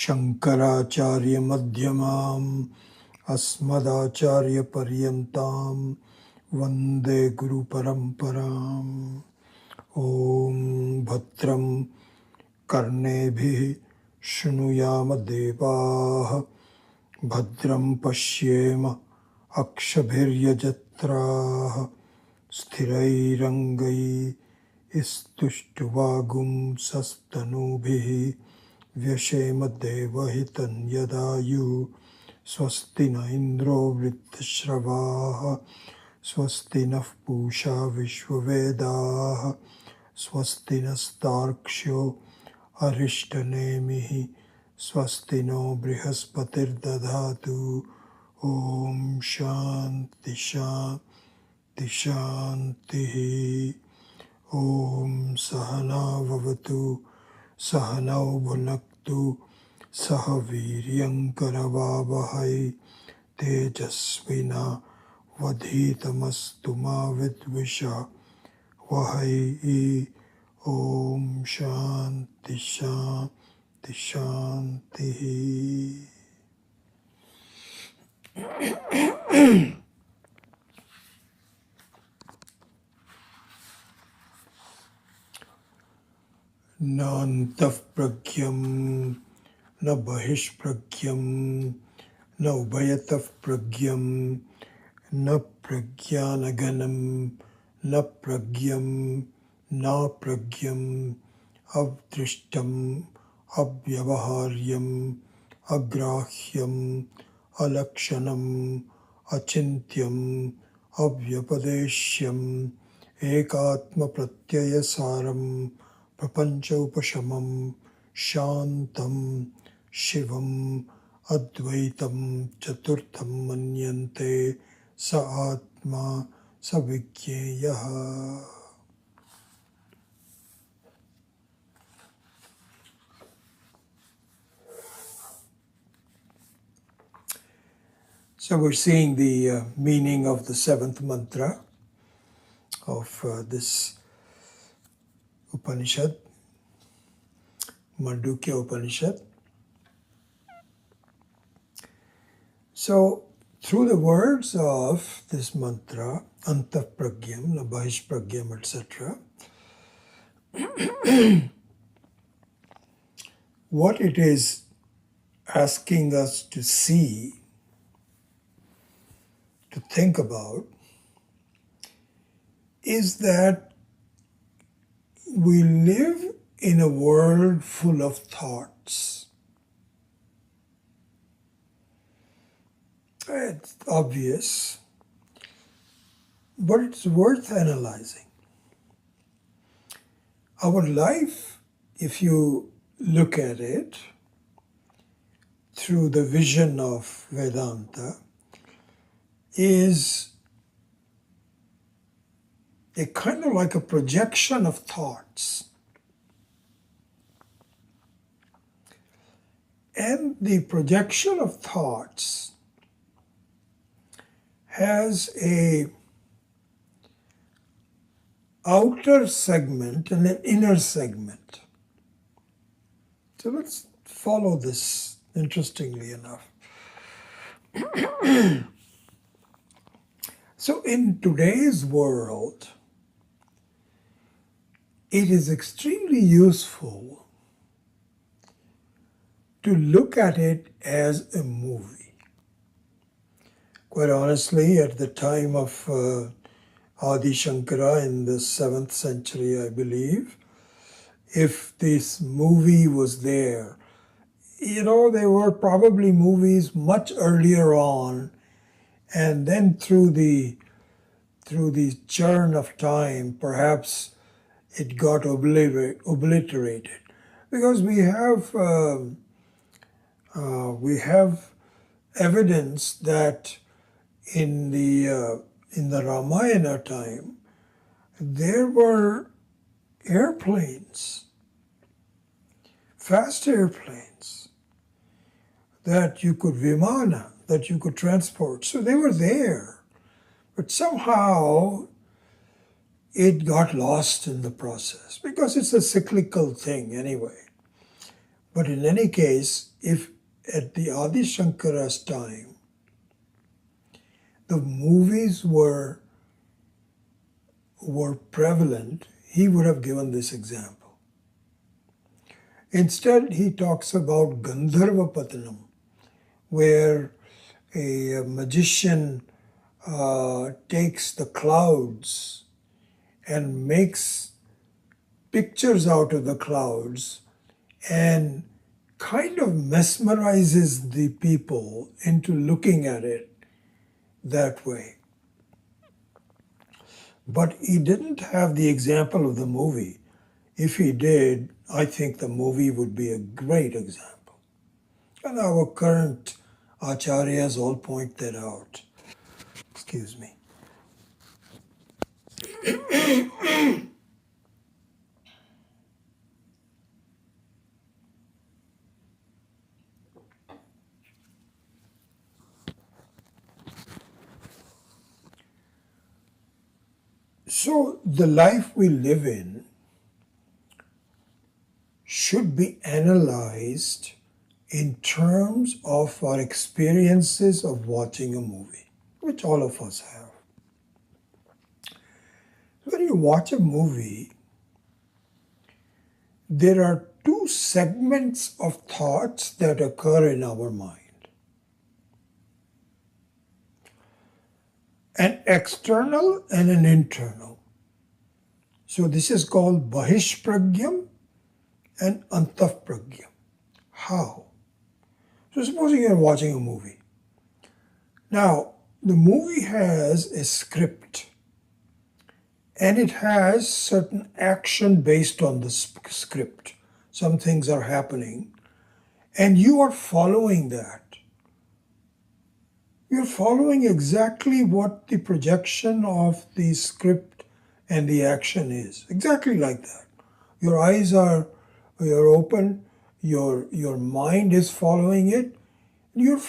Shankaracharya Madhyamam Asmadacharya Paryantam Vande Guru Paramparam. Om Bhatram Karnebhi Shrunuyama Devaah Bhadram Pashyema Akshabhiryajatraah Sthirairangai Istushtvagum Sastanubhihi Vyashema Devahitan Yadayu Swasti na Indro Vrittashravah Swasti nः Pusha Vishwavedaः Swasti nastarksho Arishtanemihi Swasti no Brihaspatirdadhatu. Om Shanti Shanti Shanti. Om Sahana Vavatu Sahanau Bhunaktu Sahaviryam Karavavahai Tejasvina Vadhitamastu ma Vidvisha Vahai. Om Shanti Shanti Shanti. Na antah pragyam, na bahish pragyam, na ubhayatah pragyam, na pragyanaganam, na pragyam, na pragyam, avdrishtam, avyavaharyam, agrahyam, alakshanam, achintyam, avyapadeshyam, ekatma pratyayasaram, Prapancha upashamam shantam shivam advaitam chaturtham manyante sa atma savijñeyaha. So we're seeing the meaning of the seventh mantra of this Upanishad, Mandukya Upanishad. So, through the words of this mantra, Antah Pragyam, Bahish Pragyam, etc., what it is asking us to see, to think about, is that we live in a world full of thoughts. It's obvious, but it's worth analyzing. Our life, if you look at it through the vision of Vedanta, is a kind of like a projection of thoughts. And the projection of thoughts has a outer segment and an inner segment. So let's follow this, interestingly enough. So in today's world, it is extremely useful to look at it as a movie. Quite honestly, at the time of Adi Shankara in the 7th century, I believe, if this movie was there, there were probably movies much earlier on, and then through the churn of time, perhaps it got obliterated, because we have evidence that in the Ramayana time there were airplanes, fast airplanes that you could vimana, that you could transport. So they were there, but somehow it got lost in the process, because it's a cyclical thing anyway. But in any case, if at the Adi Shankara's time, the movies were prevalent, he would have given this example. Instead, he talks about Gandharva Patanam, where a magician takes the clouds and makes pictures out of the clouds and kind of mesmerizes the people into looking at it that way. But he didn't have the example of the movie. If he did, I think the movie would be a great example. And our current acharyas all point that out. Excuse me. So the life we live in should be analyzed in terms of our experiences of watching a movie, which all of us have. When you watch a movie, there are two segments of thoughts that occur in our mind. An external and an internal. So this is called Bahishpragyam and Antahpragyam. How? So supposing you're watching a movie. Now, the movie has a script and it has certain action based on the script. Some things are happening and you are following that. You're following exactly what the projection of the script and the action is. Exactly like that. Your eyes are open, your mind is following it. You're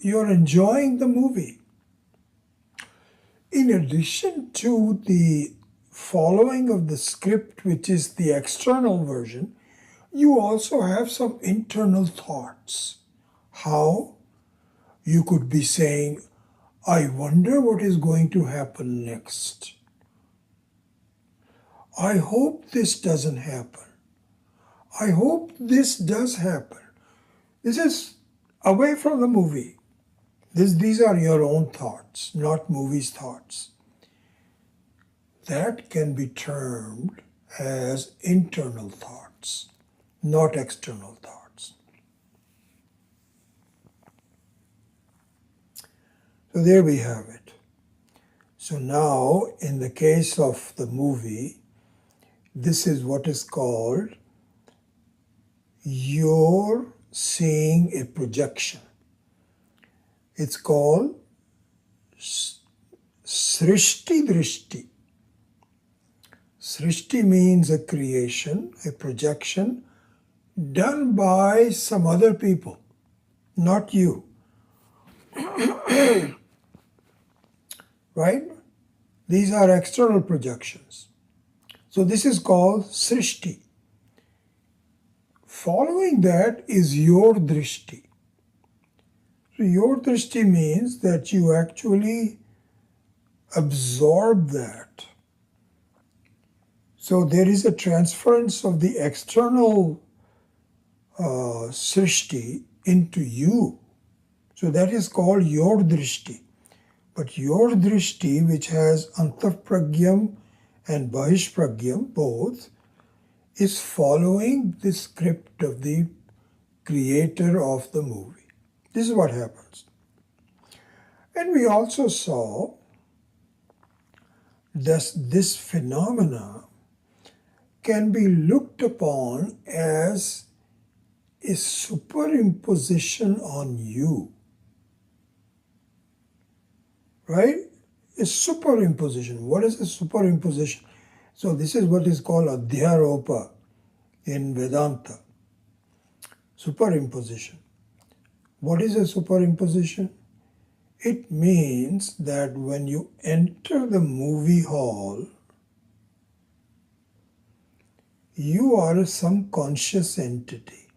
enjoying the movie. In addition to the following of the script, which is the external version, you also have some internal thoughts. How? You could be saying, I wonder what is going to happen next. I hope this doesn't happen. I hope this does happen. This is away from the movie. These are your own thoughts, not movie's thoughts. That can be termed as internal thoughts, not external thoughts. So there we have it. So now, in the case of the movie, this is what is called you're seeing a projection. It's called Srishti Drishti. Srishti means a creation, a projection done by some other people, not you. Right? These are external projections. So this is called Srishti. Following that is your drishti. So your drishti means that you actually absorb that. So there is a transference of the external srishti into you. So that is called your drishti. But your drishti, which has antahpragyam and bahishpragyam, both, is following the script of the creator of the movie. This is what happens. And we also saw that this phenomena can be looked upon as a superimposition on you. Right? A superimposition. What is a superimposition? So this is what is called adhyaropa in Vedanta. Superimposition. What is a superimposition? It means that when you enter the movie hall, you are some conscious entity.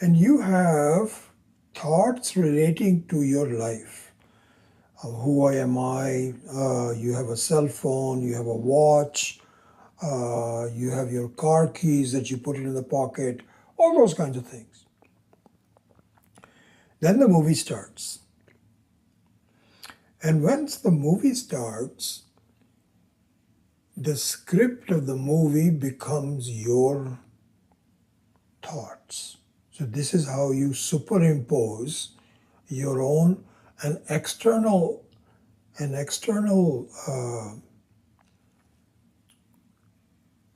And you have thoughts relating to your life. Who am I? You have a cell phone, you have a watch, you have your car keys that you put in the pocket, all those kinds of things. Then the movie starts. And once the movie starts, the script of the movie becomes your thoughts. So this is how you superimpose your own an external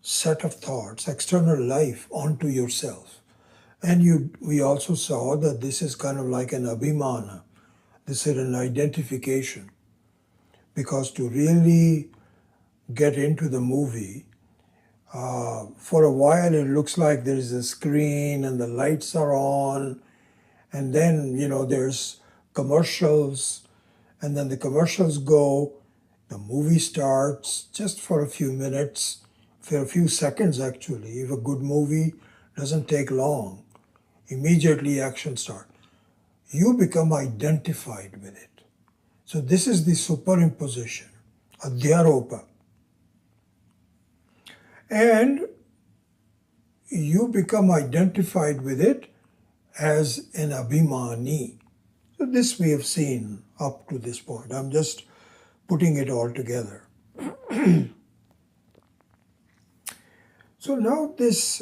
set of thoughts, external life onto yourself. And we also saw that this is kind of like an abhimana. This is an identification. Because to really get into the movie, for a while it looks like there is a screen and the lights are on, and then there's commercials, and then the commercials go, the movie starts just for a few minutes, for a few seconds actually. If a good movie doesn't take long, immediately action starts. You become identified with it. So this is the superimposition, adhyaropa. And you become identified with it as an abhimani. So this we have seen up to this point. I'm just putting it all together. So now this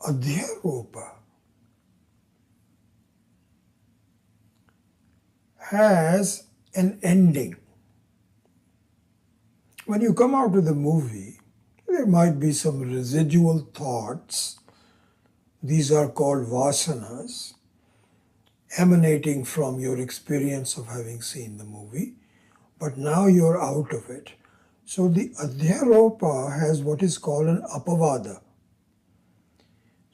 adhyaropa has an ending. When you come out of the movie, there might be some residual thoughts. These are called vasanas, emanating from your experience of having seen the movie. But now you're out of it. So the adhyaropa has what is called an apavada.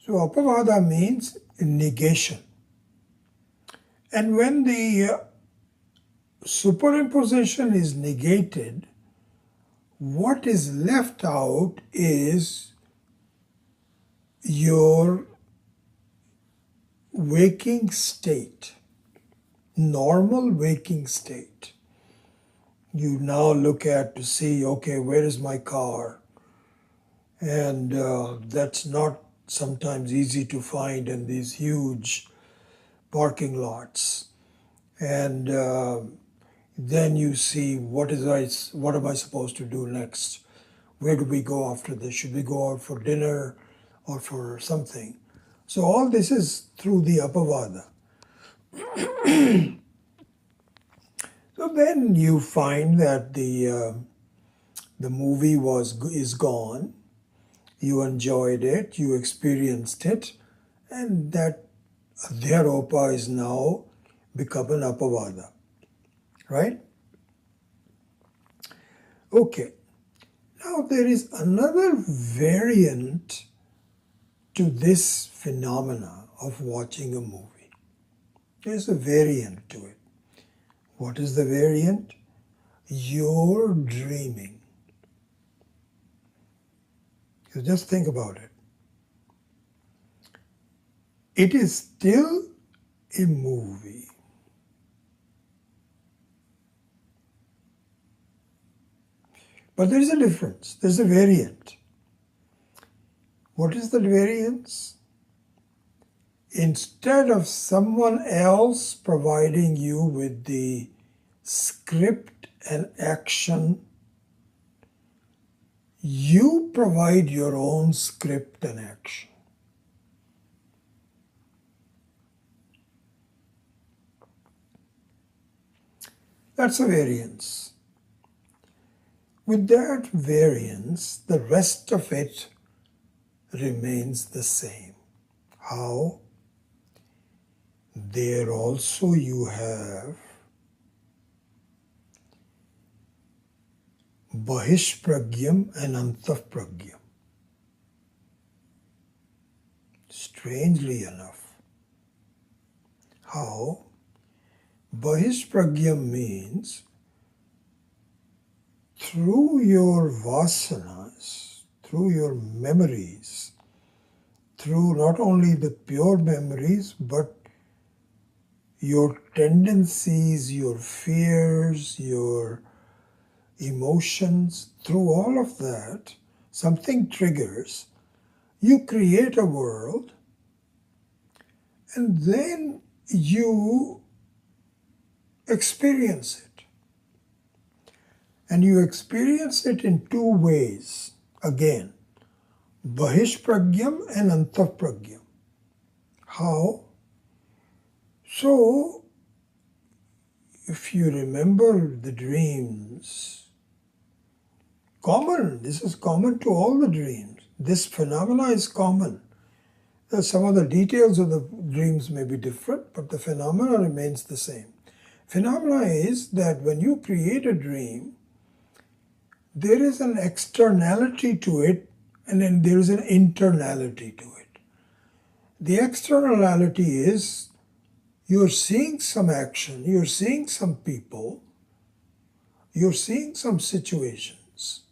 So apavada means negation. And when the superimposition is negated, what is left out is your waking state, normal waking state. You now look at to see, okay, where is my car? And that's not sometimes easy to find in these huge parking lots. And then you see, what am I supposed to do next? Where do we go after this? Should we go out for dinner or for something? So all this is through the apavada. So then you find that the movie is gone. You enjoyed it, you experienced it, and that adhyaropa is now become an apavada. Right? Okay. Now there is another variant to this phenomena of watching a movie. There's a variant to it. What is the variant? You're dreaming. So just think about it. It is still a movie. But there is a difference. There's a variant. What is the variance? Instead of someone else providing you with the script and action, you provide your own script and action. That's a variance. With that variance, the rest of it remains the same. How? There also you have Bahishpragyam and Antahpragyam. Strangely enough. How? Bahishpragyam means through your vasanas, through your memories, through not only the pure memories, but your tendencies, your fears, your emotions, through all of that, something triggers. You create a world, and then you experience it. And you experience it in two ways. Again, Bahishpragyam and Antahpragyam. How? So, if you remember the dreams, this is common to all the dreams. This phenomena is common. Some of the details of the dreams may be different, but the phenomena remains the same. Phenomena is that when you create a dream, there is an externality to it, and then there is an internality to it. The externality is you're seeing some action, you're seeing some people, you're seeing some situations,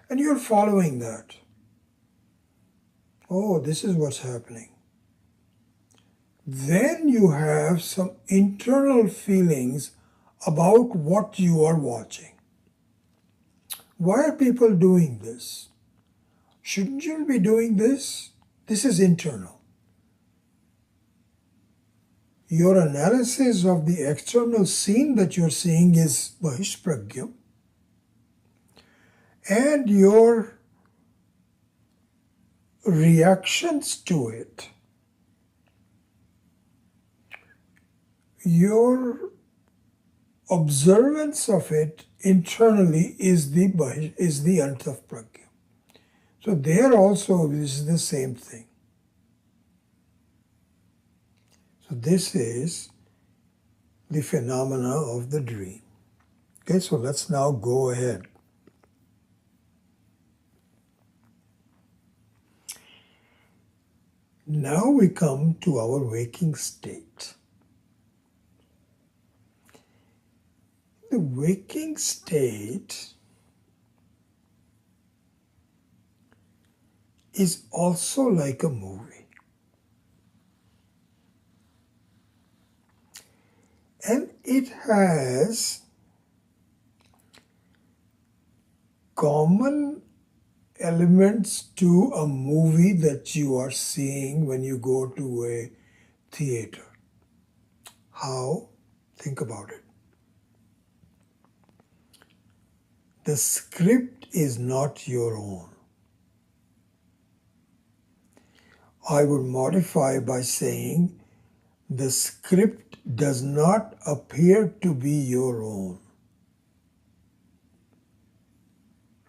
and you're following that. Oh, this is what's happening. Then you have some internal feelings about what you are watching. Why are people doing this? Shouldn't you be doing this? This is internal. Your analysis of the external scene that you're seeing is Bahishpragyam, and your reactions to it, your observance of it internally is the Antahpragyam. So there also this is the same thing. So this is the phenomena of the dream. Okay, so let's now go ahead. Now we come to our waking state. The waking state is also like a movie. And it has common elements to a movie that you are seeing when you go to a theater. How? Think about it. The script is not your own. I would modify by saying the script does not appear to be your own.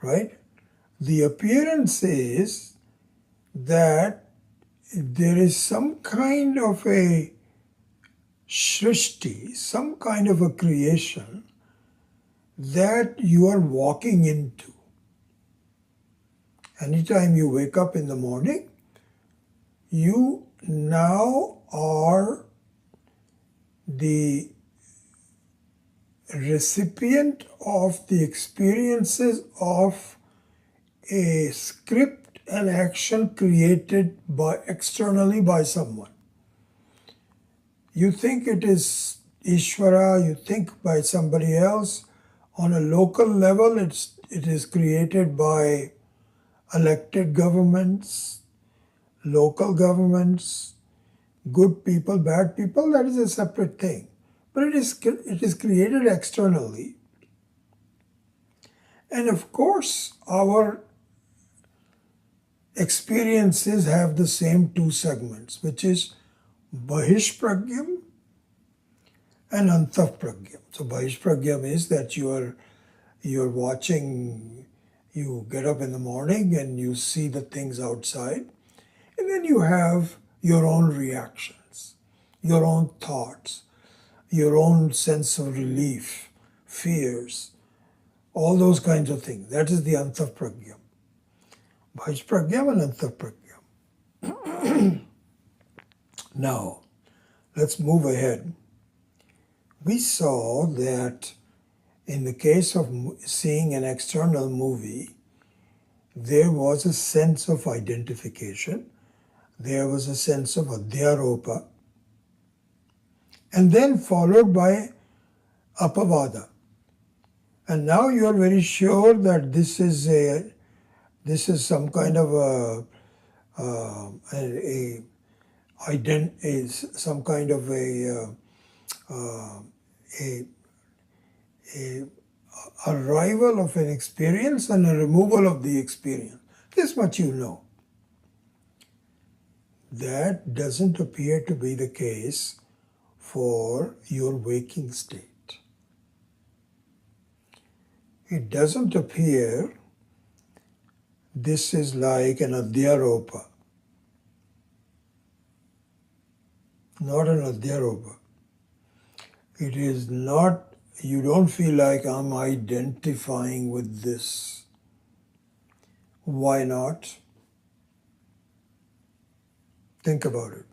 Right? The appearance is that there is some kind of a shrishti, some kind of a creation that you are walking into. Anytime you wake up in the morning, you now are the recipient of the experiences of a script and action created externally by someone. You think it is Ishvara, you think by somebody else. On a local level, it is created by elected governments, local governments, good people, bad people. That is a separate thing. But it is created externally. And of course, our experiences have the same two segments, which is Bahishpragyam and Antahpragyam. So Bahishpragyam is that you're watching, you get up in the morning and you see the things outside, and then you have your own reactions, your own thoughts, your own sense of relief, fears, all those kinds of things. That is the Antahpragyam. Bahishpragyam and Antahpragyam. Now, let's move ahead. We saw that In the case of seeing an external movie, there was a sense of identification, there was a sense of adhyaropa, and then followed by apavada. And now you are very sure that this is some kind of some kind of a arrival of an experience and a removal of the experience. This much you know. That doesn't appear to be the case for your waking state. It doesn't appear this is like an adhyaropa. Not an adhyaropa. It is not, you don't feel like I'm identifying with this. Why not? Think about it.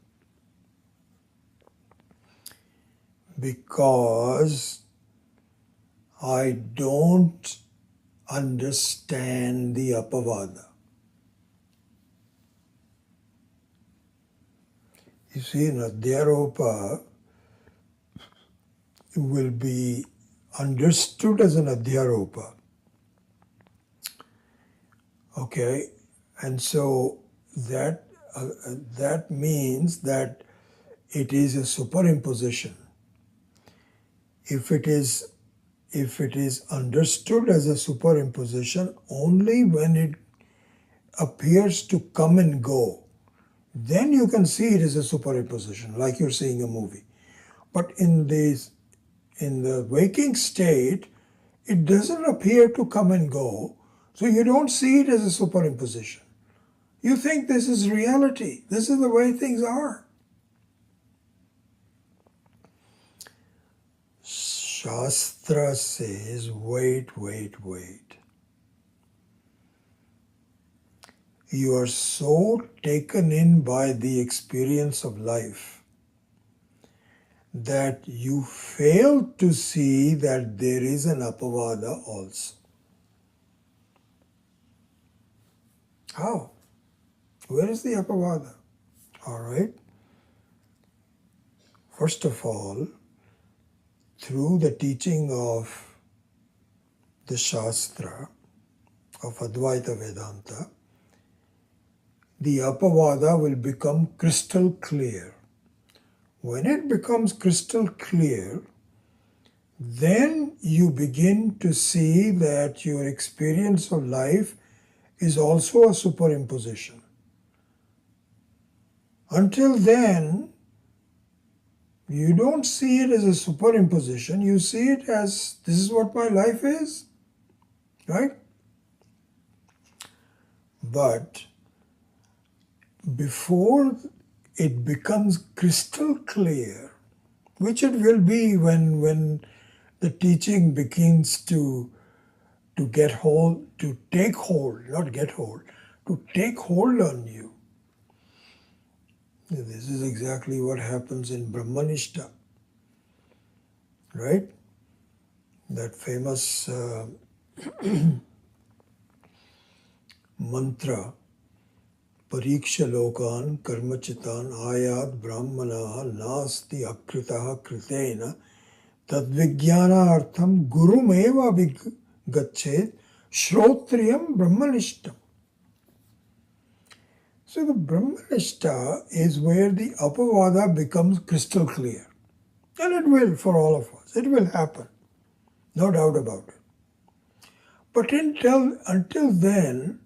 Because I don't understand the apavada. You see, an adhyaropa will be understood as an adhyaropa. Okay, and so that means that it is a superimposition. If it is understood as a superimposition only when it appears to come and go, then you can see it as a superimposition, like you're seeing a movie. But in the waking state, it doesn't appear to come and go, so you don't see it as a superimposition. You think this is reality. This is the way things are. Shastra says, wait. You are so taken in by the experience of life that you fail to see that there is an apavada also. How? Where is the apavada? All right. First of all, through the teaching of the Shastra, of Advaita Vedanta, the apavada will become crystal clear. When it becomes crystal clear, then you begin to see that your experience of life is also a superimposition. Until then, you don't see it as a superimposition, you see it as this is what my life is, right? But before it becomes crystal clear, which it will be when the teaching begins to get hold, to take hold, not get hold, to take hold on you. This is exactly what happens in Brahmanishta, right? That famous mantra, Pariksha lokan karmachitan ayat brahmanaha nasti akritaha kritena tadvigyana artham gurumeva gachet shrotriyam brahmanishtam. So the Brahmanishta is where the apavada becomes crystal clear. And it will for all of us. It will happen. No doubt about it. But until then,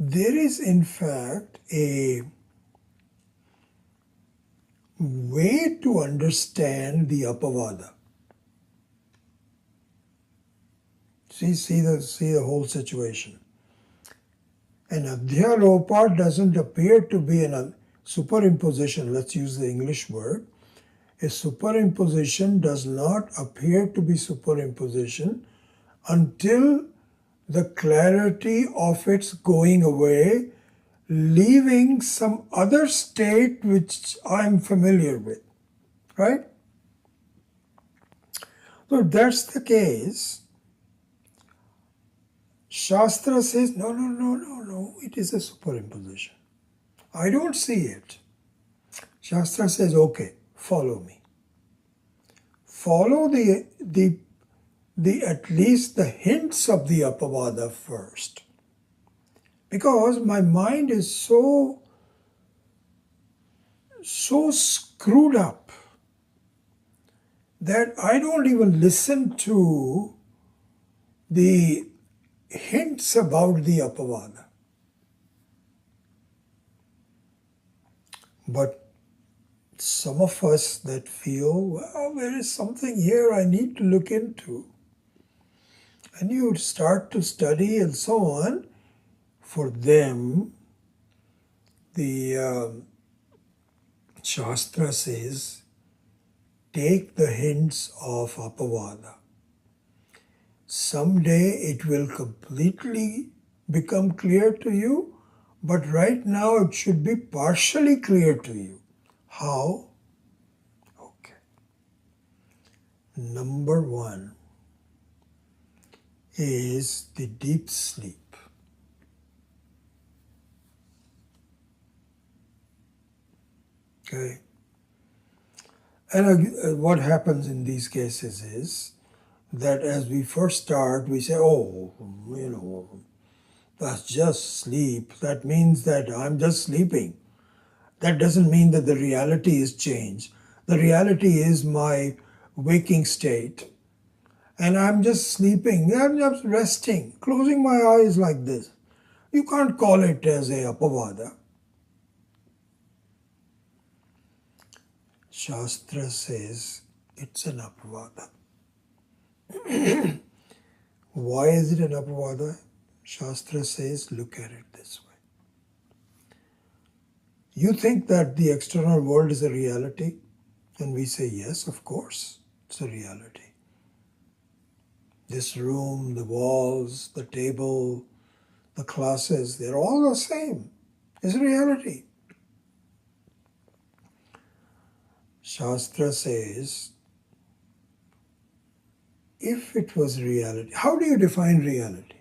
there is in fact a way to understand the apavada. See the whole situation. An adhyaropa doesn't appear to be a superimposition. Let's use the English word. A superimposition does not appear to be superimposition until the clarity of its going away, leaving some other state which I'm familiar with, right? So if that's the case, Shastra says, no, it is a superimposition. I don't see it. Shastra says, okay, follow me. Follow the at least the hints of the Apavada first. Because my mind is so screwed up that I don't even listen to the hints about the Apavada. But some of us that feel, well, there is something here I need to look into. And you start to study and so on. For them, the Shastra says, take the hints of Apavada. Someday it will completely become clear to you, but right now it should be partially clear to you. How? Okay. Number one is the deep sleep. Okay. And what happens in these cases is that as we first start, we say, that's just sleep. That means that I'm just sleeping. That doesn't mean that the reality is changed. The reality is my waking state. And I'm just sleeping. I'm just resting, closing my eyes like this. You can't call it as a Apavada. Shastra says it's an Apavada. Why is it an Apavada? Shastra says, look at it this way. You think that the external world is a reality? And we say, yes, of course, it's a reality. This room, the walls, the table, the classes, they're all the same. It's a reality. Shastra says, if it was reality, how do you define reality?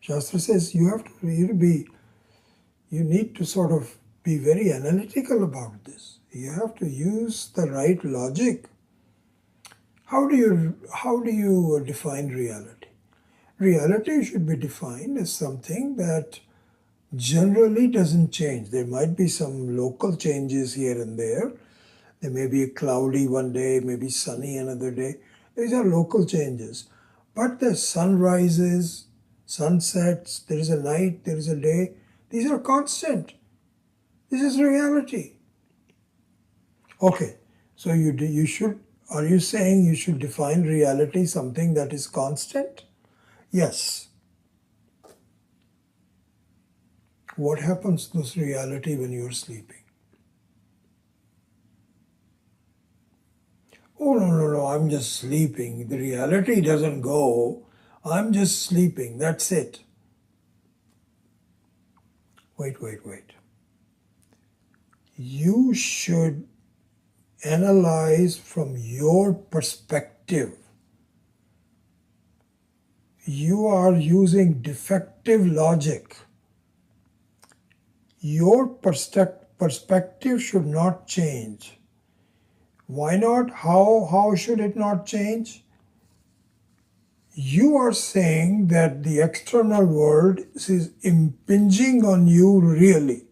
Shastra says you need to sort of be very analytical about this. You have to use the right logic. How do you define reality? Reality should be defined as something that generally doesn't change. There might be some local changes here and there. There may be cloudy one day, maybe sunny another day. These are local changes. But the sun rises, sun sets, there is a night, there is a day. These are constant. This is reality. Okay, so are you saying you should define reality something that is constant? Yes. What happens to this reality when you are sleeping? Oh, no, I'm just sleeping. The reality doesn't go. I'm just sleeping. That's it. Wait. You should analyze from your perspective. You are using defective logic. Your perspective should not change. Why not? How should it not change? You are saying that the external world is impinging on you really.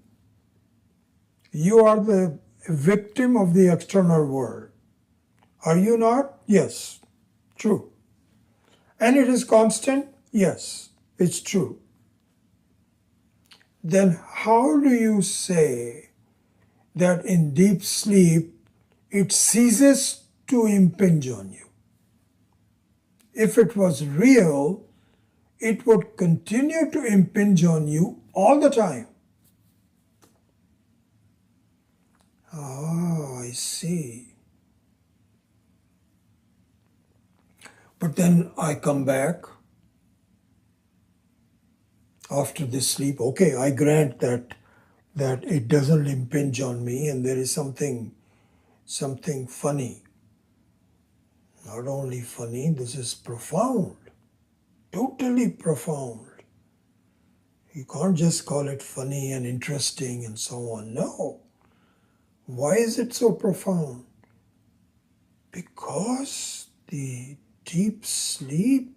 You are the victim of the external world. Are you not? Yes, true. And it is constant? Yes, it's true. Then how do you say that in deep sleep it ceases to impinge on you? If it was real, it would continue to impinge on you all the time. Ah, I see. But then I come back after this sleep. Okay, I grant that it doesn't impinge on me and there is something funny. Not only funny, this is profound, totally profound. You can't just call it funny and interesting and so on. No. Why is it so profound? Because the deep sleep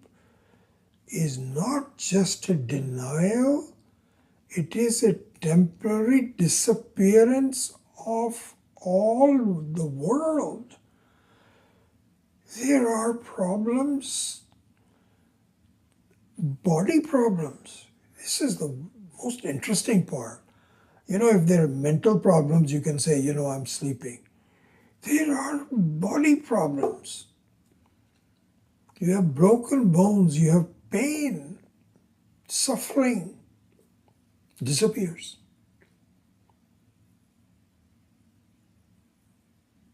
is not just a denial, it is a temporary disappearance of all the world. There are problems, body problems. This is the most interesting part. If there are mental problems, you can say, I'm sleeping. There are body problems. You have broken bones, you have pain, suffering disappears.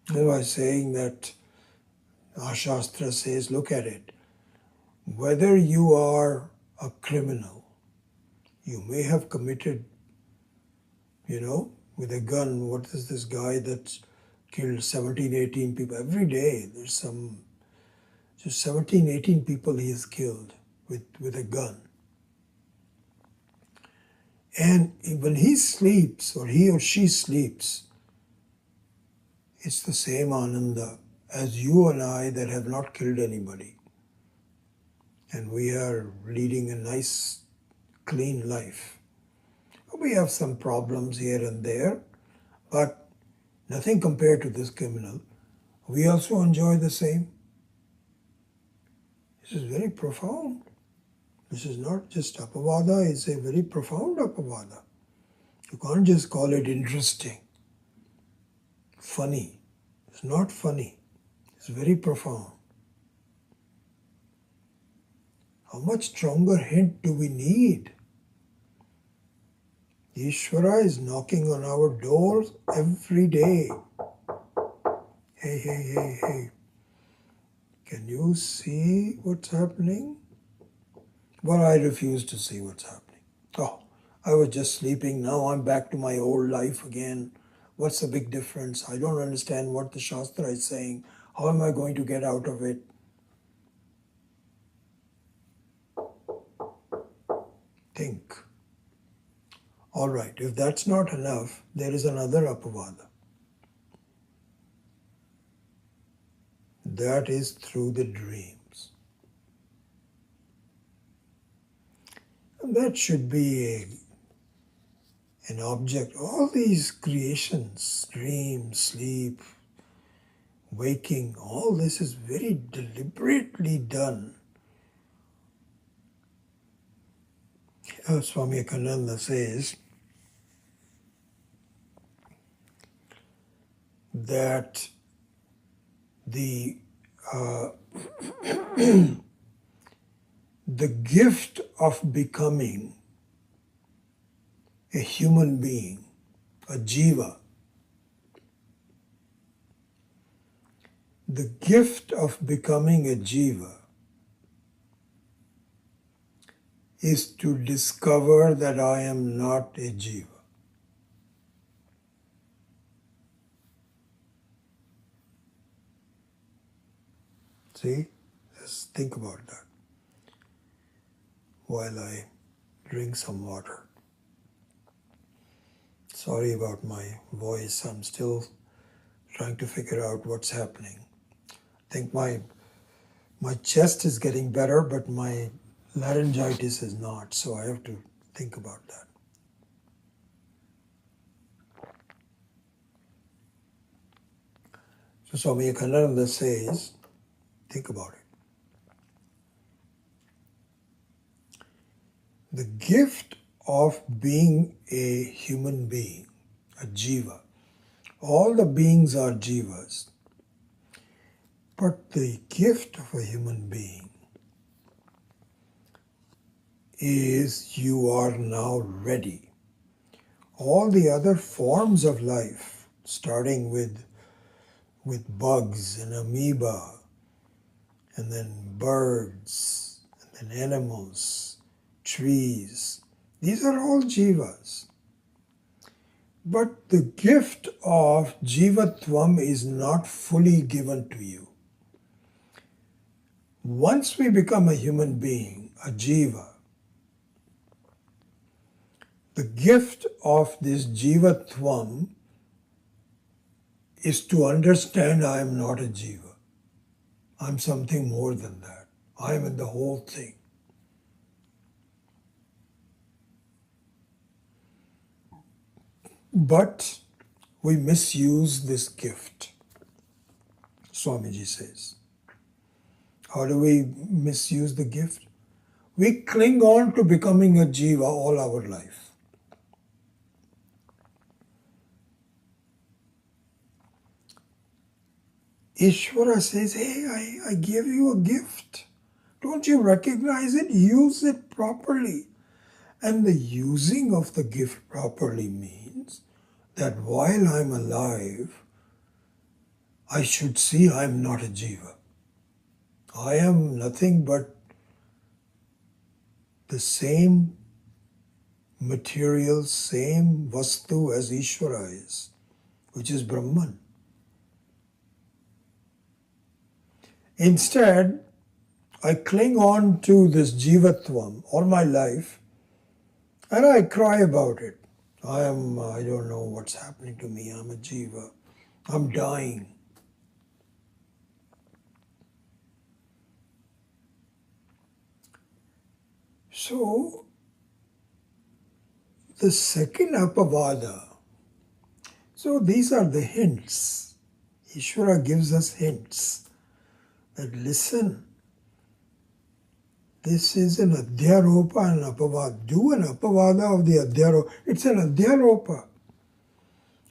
That's why saying that our Shastra says, look at it. Whether you are a criminal, you may have committed, with a gun. What is this guy that's killed 17, 18 people? Every day there's just 17, 18 people he has killed with a gun. And when he sleeps, or he or she sleeps, it's the same Ananda as you and I that have not killed anybody. And we are leading a nice, clean life. We have some problems here and there, but nothing compared to this criminal. We also enjoy the same. This is very profound. This is not just apavada, it's a very profound apavada. You can't just call it interesting, funny. It's not funny. It's very profound. How much stronger hint do we need? Ishvara is knocking on our doors every day. Hey, hey, hey, hey. Can you see what's happening? Well, I refuse to see what's happening. Oh, I was just sleeping. Now I'm back to my old life again. What's the big difference? I don't understand what the Shastra is saying. How am I going to get out of it? Think. All right, if that's not enough, there is another apavada. That is through the dreams. And that should be an object. All these creations, dream, sleep, waking, all this is very deliberately done. Swami Kananda says that the the gift of becoming a human being, a jiva, the gift of becoming a jiva is to discover that I am not a jiva. See? Just think about that while I drink some water. Sorry about my voice. I'm still trying to figure out what's happening. I think my chest is getting better, but my laryngitis is not, so I have to think about that. So Swami Kananda says, think about it. The gift of being a human being, a jiva. All the beings are jivas. But the gift of a human being is you are now ready. All the other forms of life, starting with bugs and amoeba, and then birds, and then animals, trees, these are all jivas. But the gift of jivatvam is not fully given to you. Once we become a human being, a jiva, the gift of this jivatvam is to understand I am not a jiva. I'm something more than that. I am in the whole thing. But we misuse this gift, Swamiji says. How do we misuse the gift? We cling on to becoming a jiva all our life. Ishvara says, hey, I gave you a gift. Don't you recognize it? Use it properly. And the using of the gift properly means that while I'm alive, I should see I'm not a jiva. I am nothing but the same material, same vastu as Ishvara is, which is Brahman. Instead, I cling on to this jivatvam all my life and I cry about it. I don't know what's happening to me. I'm a jiva. I'm dying. So, the second apavada, so these are the hints. Ishvara gives us hints that listen, this is an adhyaropa and an apavada. Do an apavada of the adhyaropa. It's an adhyaropa.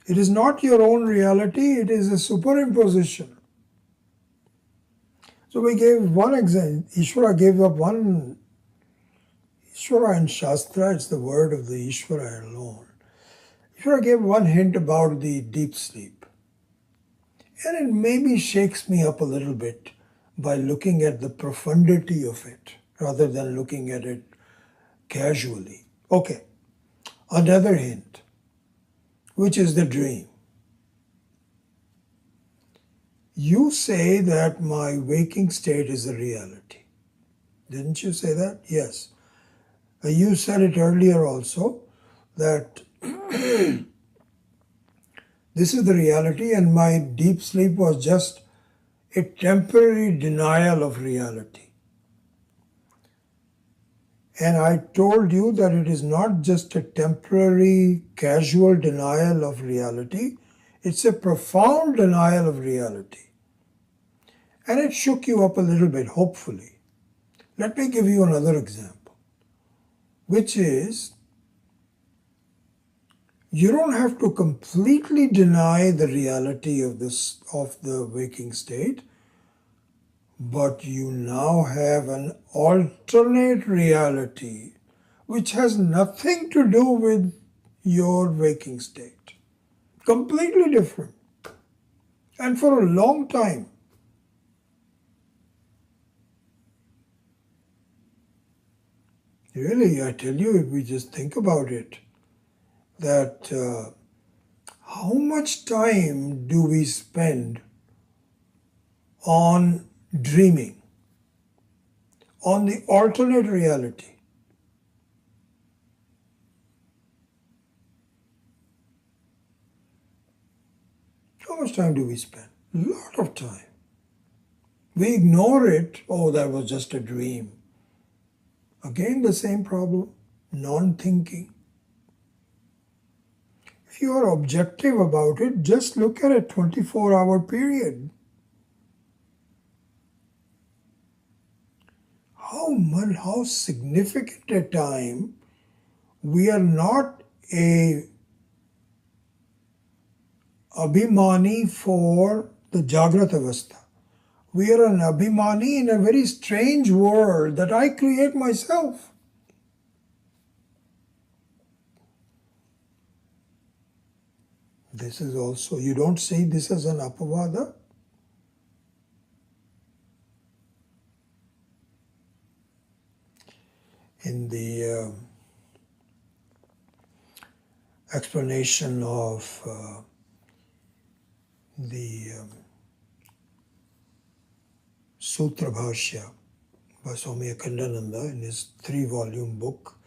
It is not your own reality, it is a superimposition. So we gave one example. Ishvara gave up one. Ishvara and Shastra, it's the word of the Ishvara alone. Ishvara gave one hint about the deep sleep. And it maybe shakes me up a little bit by looking at the profundity of it rather than looking at it casually. Okay, another hint, which is the dream. You say that my waking state is a reality. Didn't you say that? Yes. You said it earlier also, that this is the reality and my deep sleep was just a temporary denial of reality. And I told you that it is not just a temporary, casual denial of reality, it's a profound denial of reality. And it shook you up a little bit, hopefully. Let me give you another example, which is, you don't have to completely deny the reality of the waking state, but you now have an alternate reality which has nothing to do with your waking state. Completely different. And for a long time. Really, I tell you, if we just think about it, that how much time do we spend on dreaming, on the alternate reality? How much time do we spend? A lot of time. We ignore it. Oh, that was just a dream. Again, the same problem, non-thinking. If you are objective about it, just look at a 24-hour period. How significant a time we are not a abhimani for the Jagrata Avastha. We are an abhimani in a very strange world that I create myself. This is also, you don't see this as an apavada? In the explanation of the Sutra Bhashya, by Swami Akhandananda in his 3-volume book.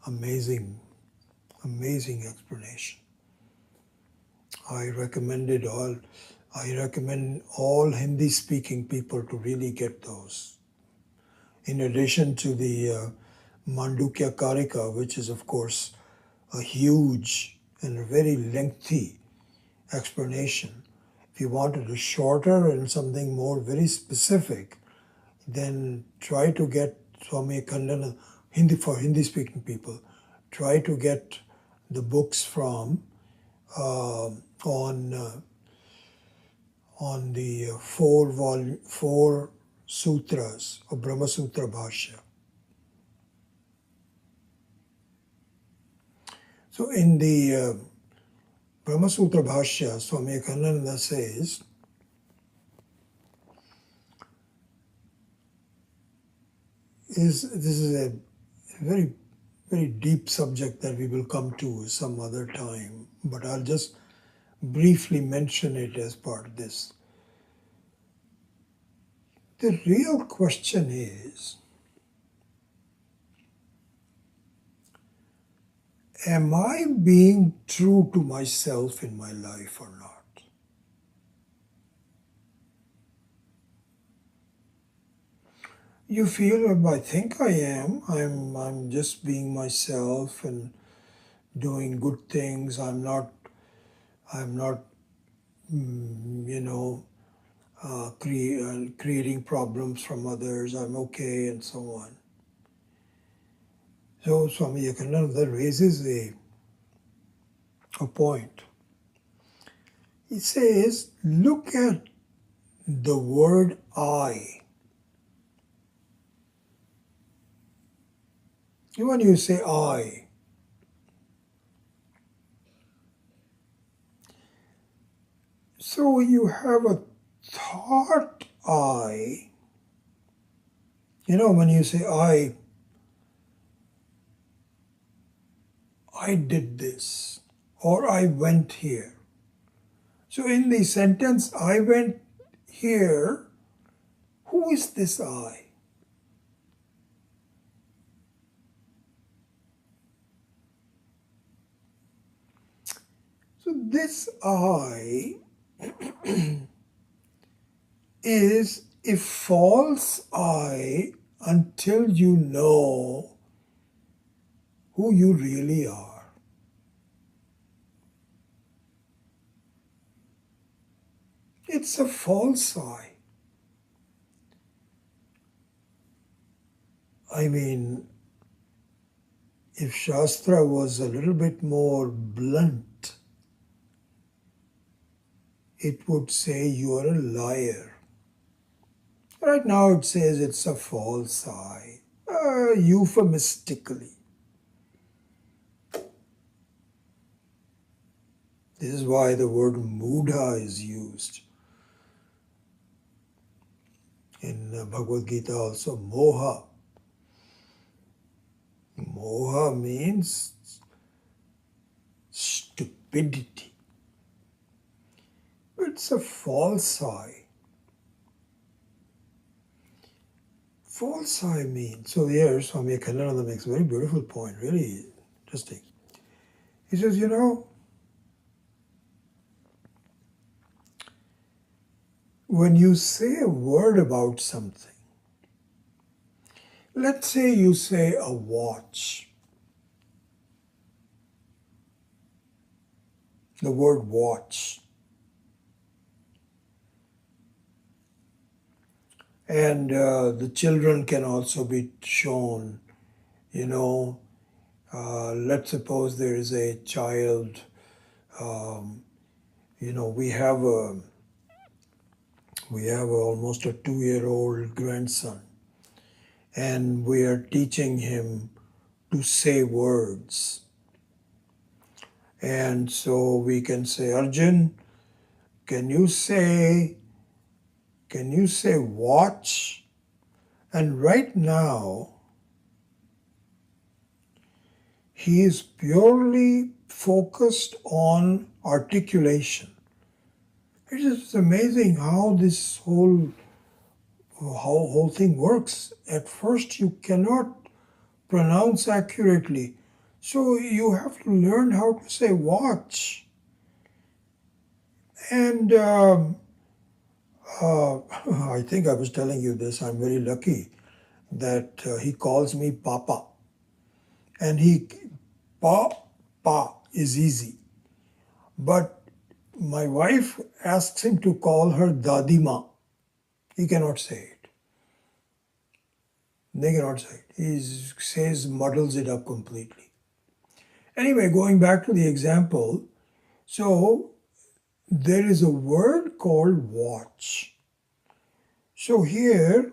Amazing, amazing explanation. I recommend all Hindi-speaking people to really get those. In addition to the Mandukya Karika, which is of course a huge and a very lengthy explanation. If you wanted a shorter and something more very specific, then try to get Swami Khandana, for Hindi-speaking people, try to get the books from on the four sutras of Brahma Sutra Bhashya. So in the Brahma Sutra Bhashya, Swami Akhandananda says, this is a very, very deep subject that we will come to some other time, but I'll just briefly mention it as part of this. The real question is, am I being true to myself in my life or not? You feel, I think I am. I'm just being myself and doing good things. I'm not creating problems from others. I'm okay, and so on. So Swami Vivekananda raises a point. He says, look at the word I. When you say I, so you have a thought I. When you say I did this, or I went here. So in the sentence, I went here, who is this I? So this I is a false I until you know who you really are. It's a false I. I mean, if Shastra was a little bit more blunt, it would say you are a liar. Right now it says it's a false I, euphemistically. This is why the word mudha is used. In Bhagavad Gita also, moha. Moha means stupidity. It's a false I. False I means, so here Swami Akhandananda makes a very beautiful point, really interesting. He says, when you say a word about something, let's say you say a watch, the word watch, and the children can also be shown, let's suppose there is a child, we have almost a 2-year-old grandson, and we are teaching him to say words. And so we can say, Arjun, can you say watch? And right now, he is purely focused on articulation. It is amazing how this whole how whole thing works. At first you cannot pronounce accurately. So you have to learn how to say watch. And I think I was telling you this, I'm very lucky that he calls me Papa. And Pa is easy. But my wife asks him to call her Dadima. He cannot say it. They cannot say it. He says, muddles it up completely. Anyway, going back to the example, so there is a word called watch. So here,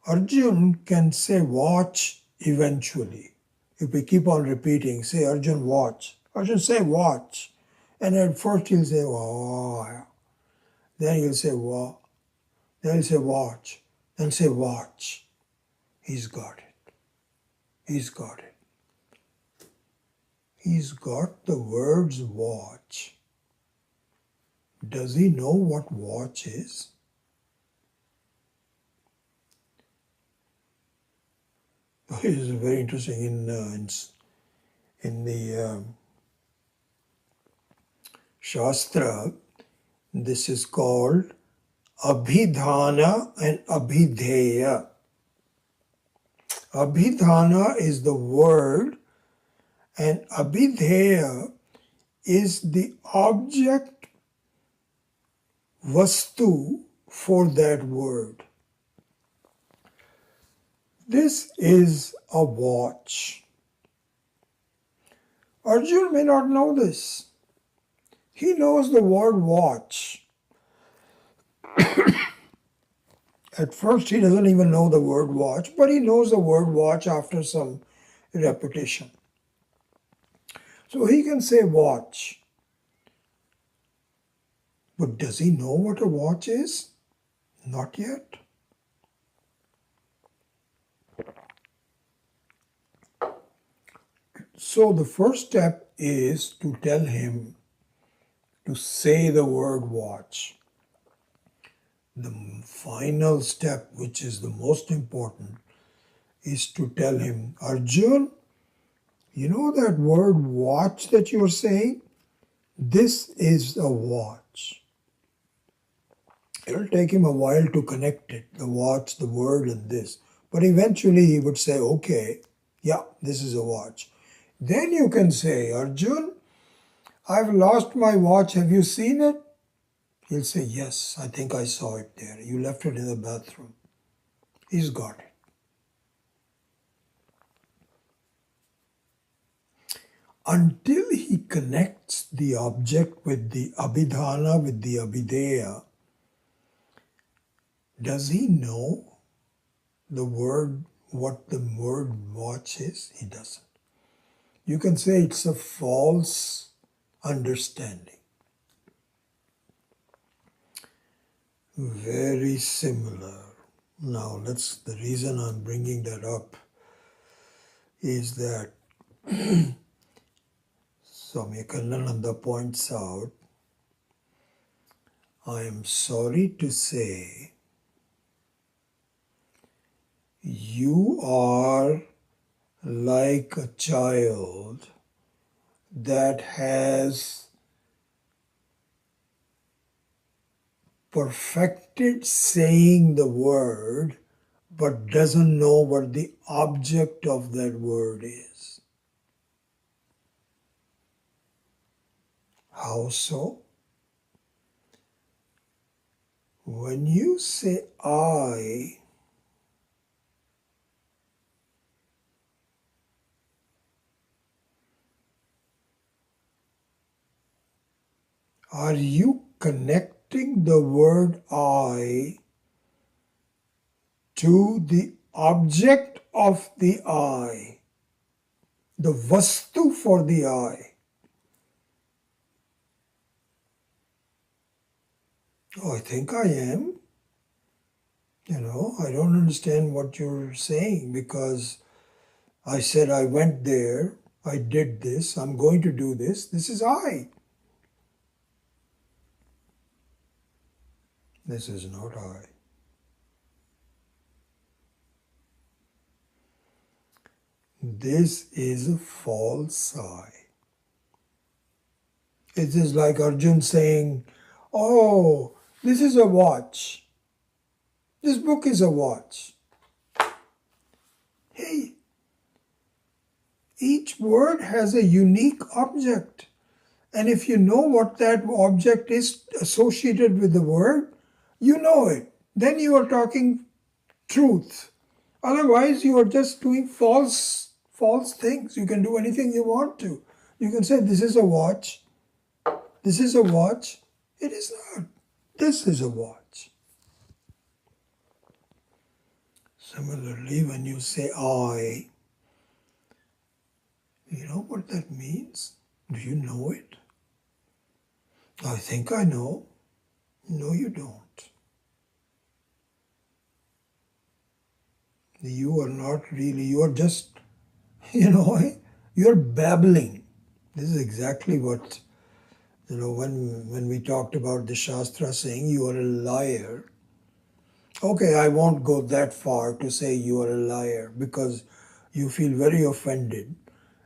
Arjun can say watch eventually. If we keep on repeating, say Arjun watch. Arjun say watch. And at first he'll say wow. Then he'll say wow. Then he'll say watch. Then say watch. He's got it. He's got it. He's got the words watch. Does he know what watch is? It is very interesting in the Shastra. This is called Abhidhana and Abhidheya. Abhidhana is the word and Abhidheya is the object vastu for that word. This is a watch. Arjun may not know this. He knows the word watch. At first he doesn't even know the word watch, but he knows the word watch after some repetition. So he can say watch. But does he know what a watch is? Not yet. So the first step is to tell him to say the word watch. The final step, which is the most important, is to tell him, Arjun, you know that word watch that you're saying? This is a watch. It'll take him a while to connect it, the watch, the word, and this. But eventually he would say, okay, yeah, this is a watch. Then you can say, Arjun, I've lost my watch. Have you seen it? He'll say, yes, I think I saw it there. You left it in the bathroom. He's got it. Until he connects the object with the abhidhana, with the abhideya, does he know the word, what the word watch is? He doesn't. You can say it's a false understanding. Very similar. Now, the reason I'm bringing that up is that Swami Kallananda points out, I am sorry to say, you are like a child that has perfected saying the word but doesn't know what the object of that word is. How so? When you say I, are you connecting the word I to the object of the I, the vastu for the I? Oh, I think I am. I don't understand what you're saying because I said I went there, I did this, I'm going to do this. This is I. This is not I. This is a false I. It is like Arjun saying, oh, this is a watch. This book is a watch. Hey, each word has a unique object. And if you know what that object is associated with the word, you know it. Then you are talking truth. Otherwise, you are just doing false things. You can do anything you want to. You can say, this is a watch. This is a watch. It is not. This is a watch. Similarly, when you say I, you know what that means? Do you know it? I think I know. No, you don't. You are not really, you are just, you're babbling. This is exactly what, when we talked about the Shastra saying you are a liar. Okay, I won't go that far to say you are a liar because you feel very offended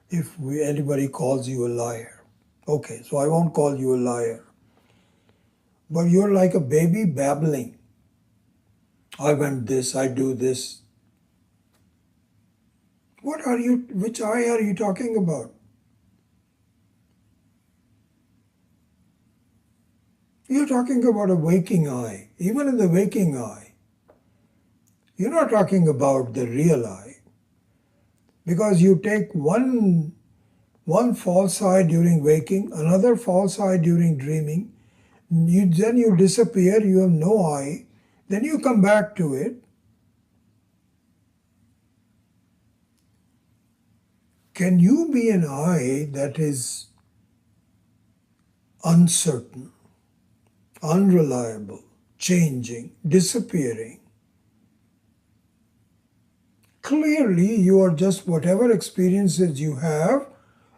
if anybody calls you a liar. Okay, so I won't call you a liar. But you're like a baby babbling. I went this, I do this. Which I are you talking about? You're talking about a waking I. Even in the waking I, you're not talking about the real I. Because you take one false I during waking, another false I during dreaming, then you disappear, you have no I, then you come back to it. Can you be an I that is uncertain, unreliable, changing, disappearing? Clearly, you are just whatever experiences you have,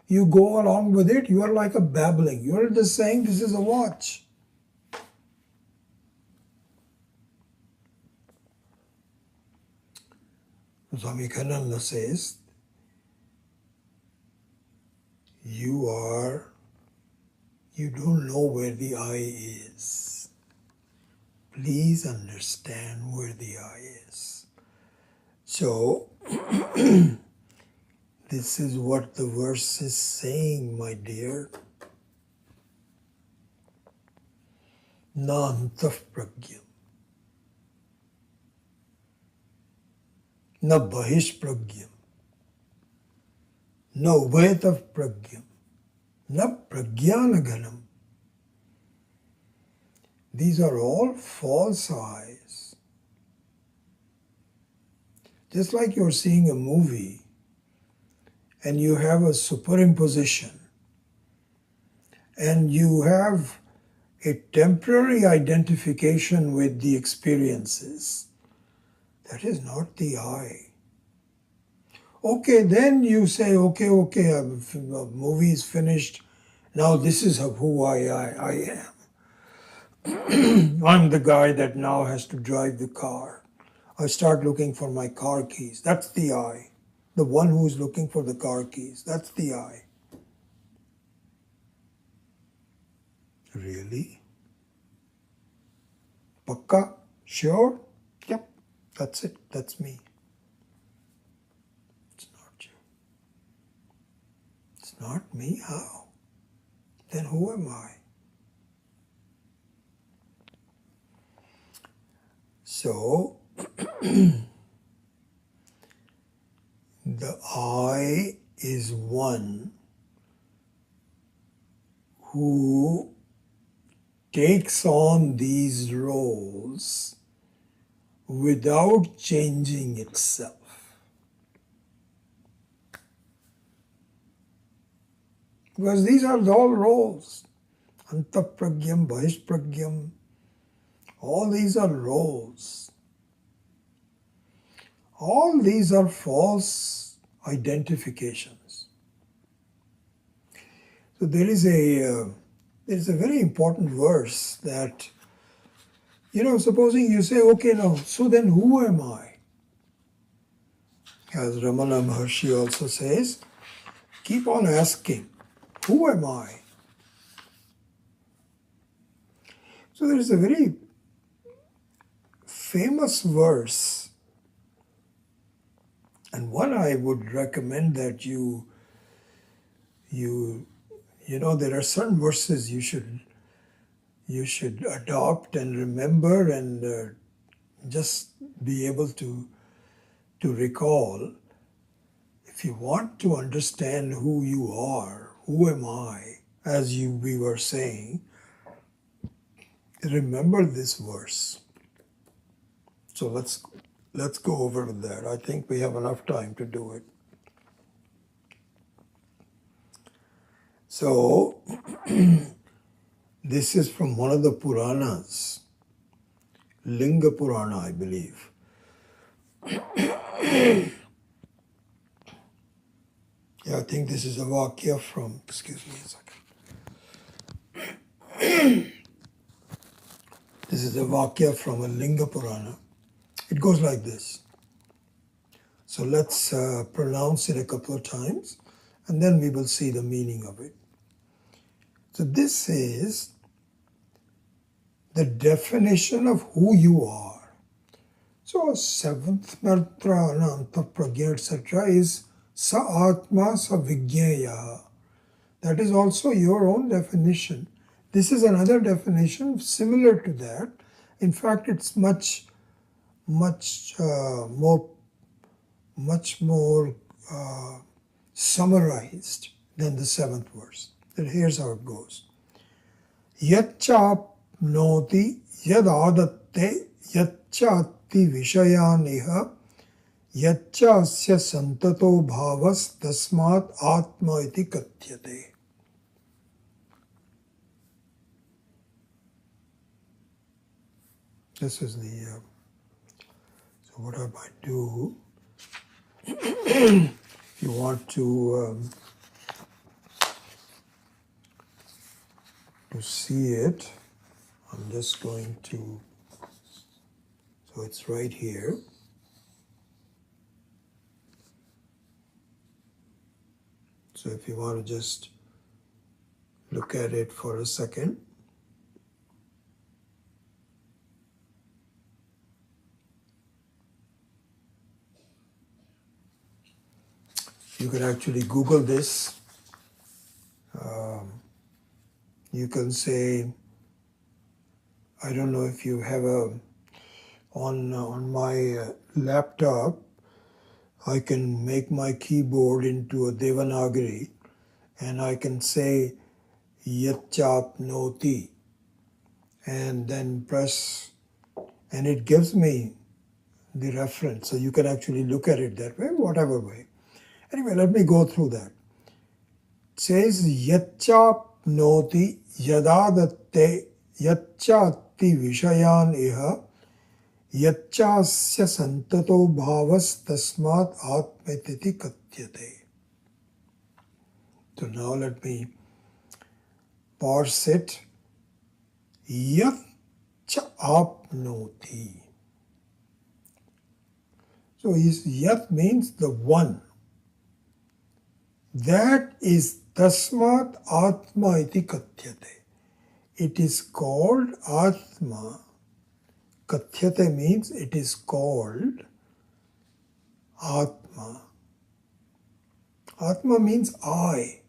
you go along with it, you are like a babbling. You are just saying this is a watch. Swami Kananda says, you don't know where the I is. Please understand where the I is. So, this is what the verse is saying, my dear. Na antaf pragyam, na bahish pragyam, na ubhayatav pragyam, na pragyanaganam. These are all false eyes. Just like you're seeing a movie and you have a superimposition and you have a temporary identification with the experiences, that is not the I. Okay, then you say, okay, the movie is finished. Now this is who I am. I'm the guy that now has to drive the car. I start looking for my car keys. That's the I. The one who's looking for the car keys. That's the I. Really? Pakka? Sure? Yep. That's it. That's me. It's not you. It's not me? How? Then who am I? So, the I is one who takes on these roles without changing itself. Because these are all roles. Antapragyam, Bahishpragyam, all these are roles. All these are false identifications. So there is a very important verse that, supposing you say, okay, now, so then who am I? As Ramana Maharshi also says, keep on asking, who am I? So there is a very famous verse, and one I would recommend that you know, there are certain verses you should adopt and remember and just be able to recall. If you want to understand who you are, who am I, as we were saying, remember this verse. So let's go over that. I think we have enough time to do it. So this is from one of the Puranas, Linga Purana, I believe. Yeah, I think this is a Vakya from, excuse me a second. This is a Vakya from a Linga Purana. It goes like this. So let's pronounce it a couple of times and then we will see the meaning of it. So this is the definition of who you are. So seventh mantra, Ananta Pragya, etc. is Sa Atma Sa Vijnaya. That is also your own definition. This is another definition similar to that. In fact, it's much more summarized than the seventh verse. And here's how it goes. Yachapnoti yadadatte yachati vishayaniha yachasya santato bhavas tasmat atma iti katyate. This is the, so what I might do, if you want to see it, I'm just going to, so it's right here. So if you want to just look at it for a second. You can actually Google this. You can say, I don't know if you have on my laptop, I can make my keyboard into a Devanagari and I can say Yachapnoti and then press, and it gives me the reference. So you can actually look at it that way, whatever way. Anyway, let me go through that. It says Yachapnoti yadadatte yachati vishayan iha yachasya santato bhavas tasmat atmetiti katyate. So now let me parse it. Yat cha apnoti. So yat means the one. That is tasmat atma iti katyate. It is called atma. Katyate means it is called atma. Atma means I.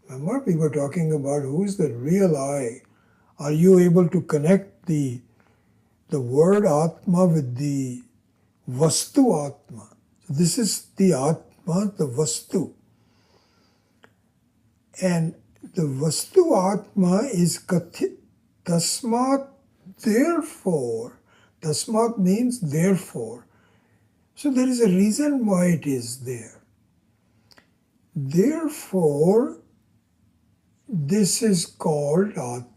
Remember we were talking about who is the real I. Are you able to connect the word Atma with the Vastu Atma? So this is the Atma, the Vastu. And the Vastu Atma is Kathit. Tasmat, therefore. Tasmat means therefore. So there is a reason why it is there. Therefore, this is called Atma.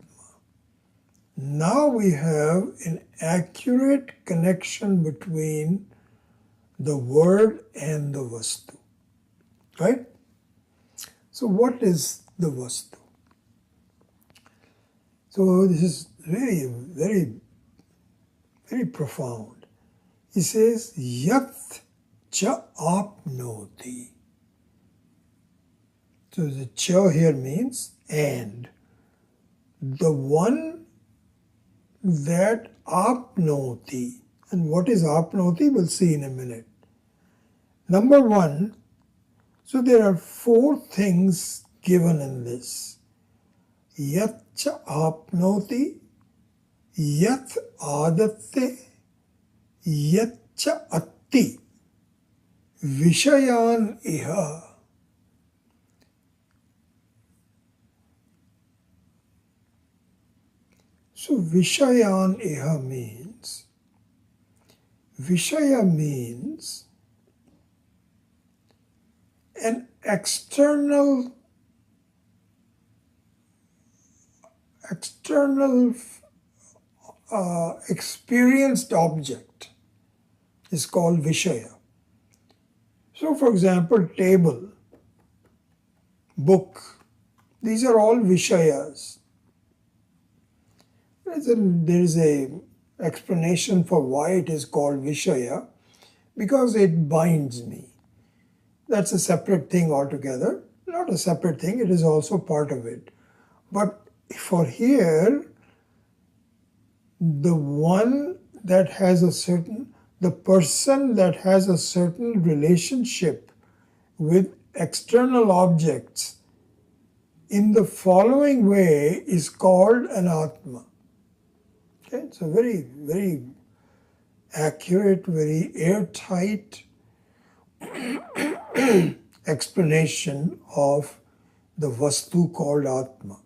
Now we have an accurate connection between the word and the Vastu. Right? So what is the Vastu? So this is very, very, very profound. He says, Yat cha apnoti. So the cha here means and. The one that apnoti. And what is apnoti? We'll see in a minute. Number one, so there are four things given in this. Yat cha apnoti, yat adatte, yat cha atti, vishayan iha. So vishayan iha means, Vishaya means an external experienced object is called Vishaya. So for example, table, book, these are all Vishayas. There is a explanation for why it is called Vishaya, because it binds me. That's a separate thing altogether. Not a separate thing, it is also part of it. But for here, the one that has the person that has a certain relationship with external objects in the following way is called an Atma. Okay, it's a very, very accurate, very airtight explanation of the Vastu called Atma.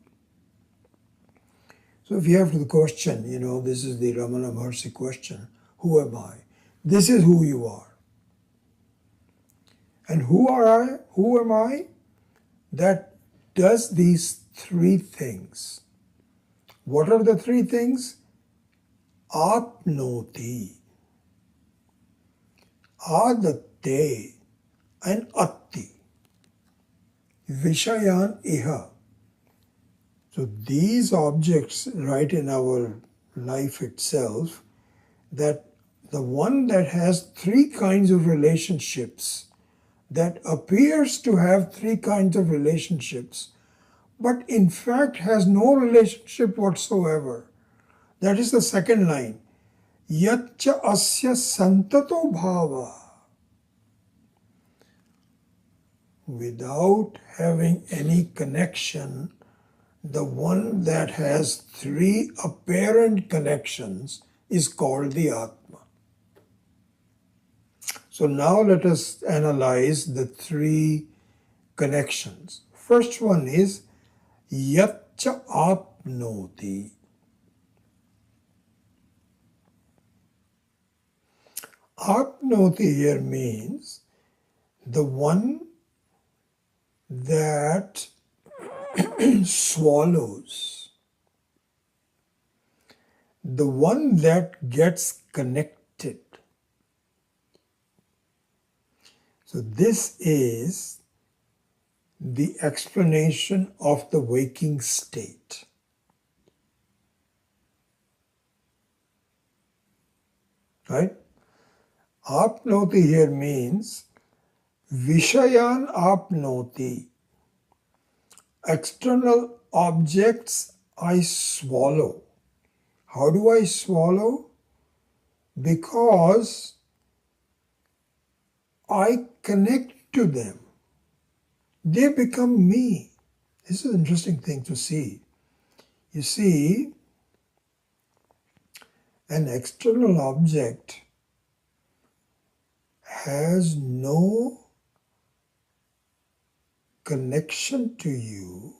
So if you have the question, this is the Ramana Maharshi question, who am I? This is who you are. And who are I? Who am I? That does these three things. What are the three things? Apnoti, adatte, and atti. Vishayan iha. So these objects right in our life itself, that the one that has three kinds of relationships, that appears to have three kinds of relationships, but in fact has no relationship whatsoever. That is the second line. Yatcha asya santato bhava. Without having any connection, the one that has three apparent connections is called the Atma. So now let us analyze the three connections. First one is Yatcha apnoti. Apnoti here means the one that swallows, the one that gets connected. So this is the explanation of the waking state. Right? Apnoti here means Vishayan apnoti. External objects I swallow. How do I swallow? Because I connect to them. They become me. This is an interesting thing to see. You see, an external object has no connection to you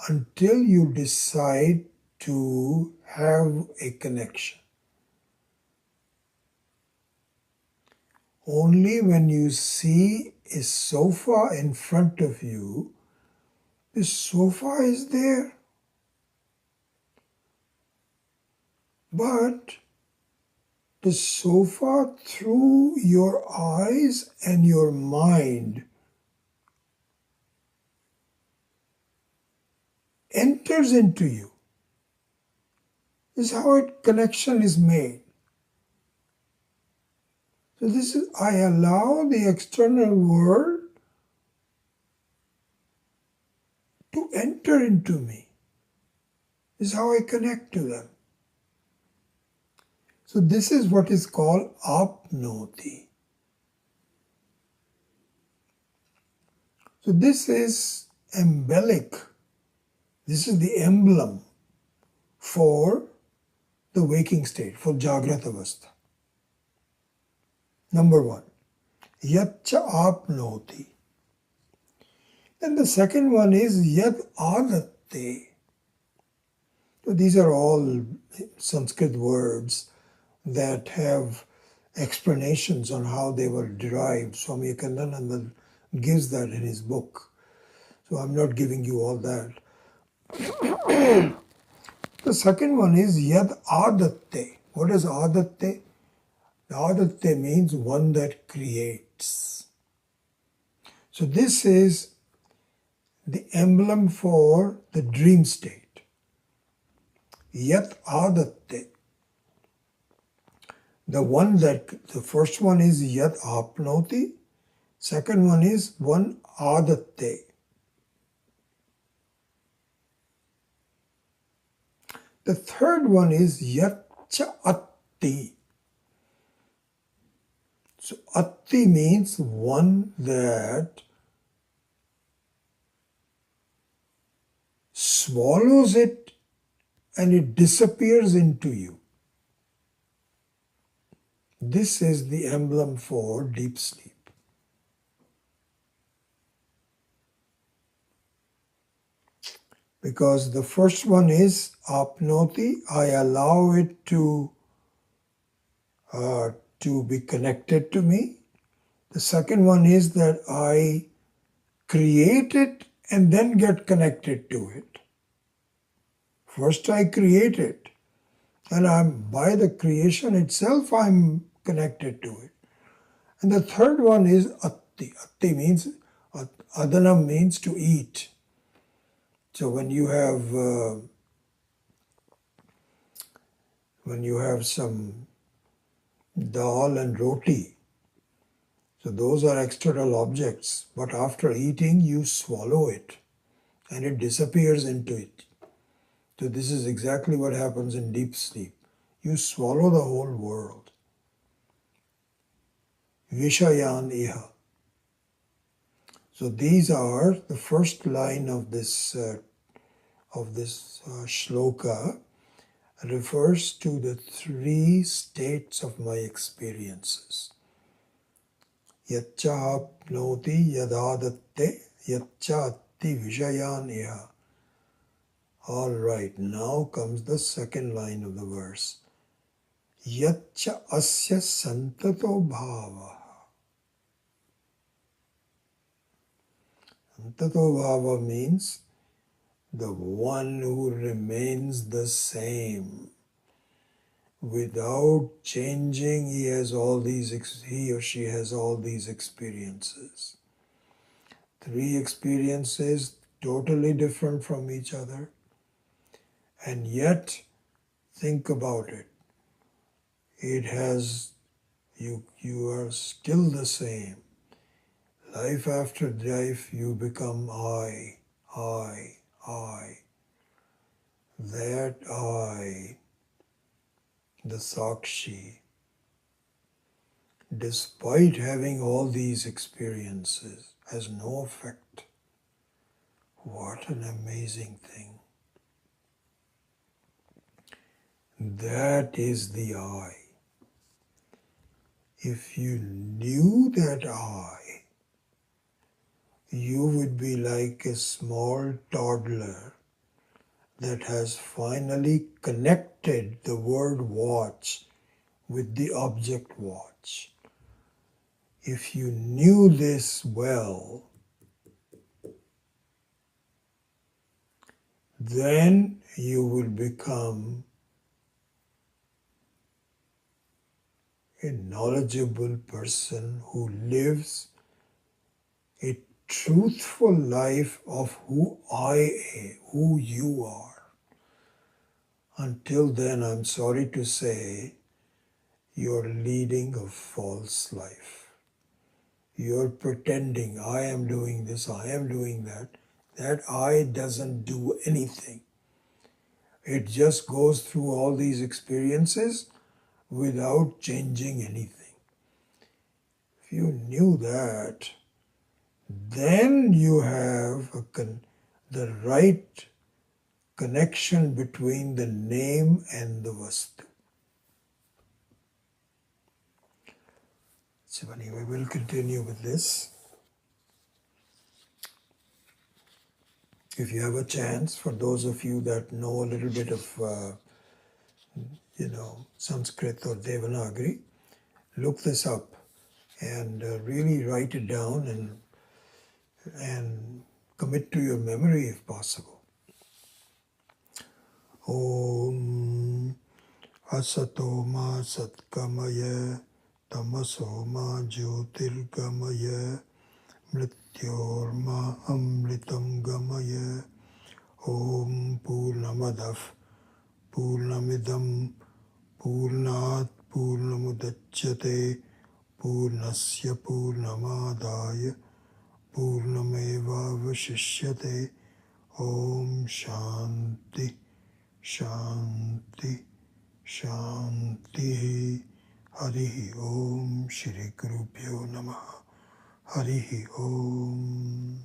until you decide to have a connection. Only when you see a sofa in front of you, the sofa is there. But the sofa, through your eyes and your mind, enters into you. This is how a connection is made. So this is, I allow the external world to enter into me. This is how I connect to them. So this is what is called apnoti. So this is embellic. This is the emblem for the waking state, for Jagrata Avastha. Number one, yatcha apnoti. Then the second one is yad adatte. So these are all Sanskrit words that have explanations on how they were derived. Swami Akandananda gives that in his book. So I'm not giving you all that. The second one is yad adatte. What is adatte? Adatte means one that creates. So this is the emblem for the dream state. Yat adatte. The first one is yat apnoti. Second one is one adatte. The third one is yatcha atti. So atti means one that swallows it and it disappears into you. This is the emblem for deep sleep. Because the first one is apnoti, I allow it to be connected to me. The second one is that I create it and then get connected to it. First I create it, and by the creation itself I'm connected to it. And the third one is atti. Atti means, adanam means to eat. So when you have some dal and roti, so those are external objects, but after eating you swallow it and it disappears into it. So this is exactly what happens in deep sleep. You swallow the whole world. Vishayan iha. So these are the first line of this shloka refers to the three states of my experiences. Yatcha apnoti yadadatte yatcha atti vishayan iha. All right, now comes the second line of the verse. Yatcha asya santato bhava. Santato bhava means the one who remains the same. Without changing, he or she has all these experiences. Three experiences totally different from each other. And yet, think about it. It has, you are still the same. Life after life, you become I. That I, the Sakshi, despite having all these experiences, has no effect. What an amazing thing. That is the I. If you knew that I, you would be like a small toddler that has finally connected the word watch with the object watch. If you knew this well, then you will become a knowledgeable person who lives a truthful life of who I am, who you are. Until then, I'm sorry to say, you're leading a false life. You're pretending, I am doing this, I am doing that. That I doesn't do anything. It just goes through all these experiences without changing anything. If you knew that, then you have the right connection between the name and the vastu. So anyway, we'll continue with this. If you have a chance, for those of you that know a little bit of, Sanskrit or Devanagari, look this up and really write it down and commit to your memory if possible. Om Asato Ma Satkamaya Tamaso Ma Jyotirgamaya Mrityorma Amritam Gamaya Om Purnamadav Purnamidam Purnat Purnamudachyate Purnasya Purnamadaya Purnameva Vashishyate. Om Shanti Shanti Shanti. Harihi Om. Shri Gurubhyo Namaha. Harihi Om.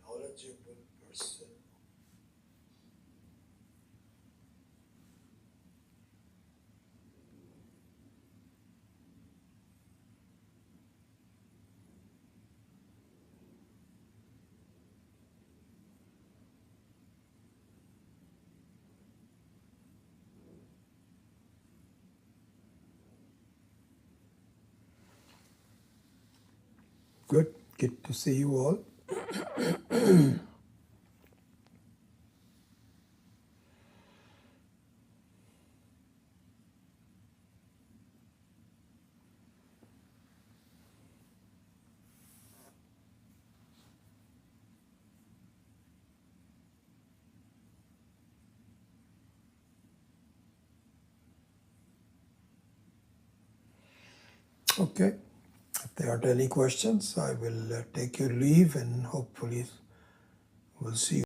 Knowledgeable person. Good. Good to see you all. Okay. If there aren't any questions, I will take your leave and hopefully we'll see you.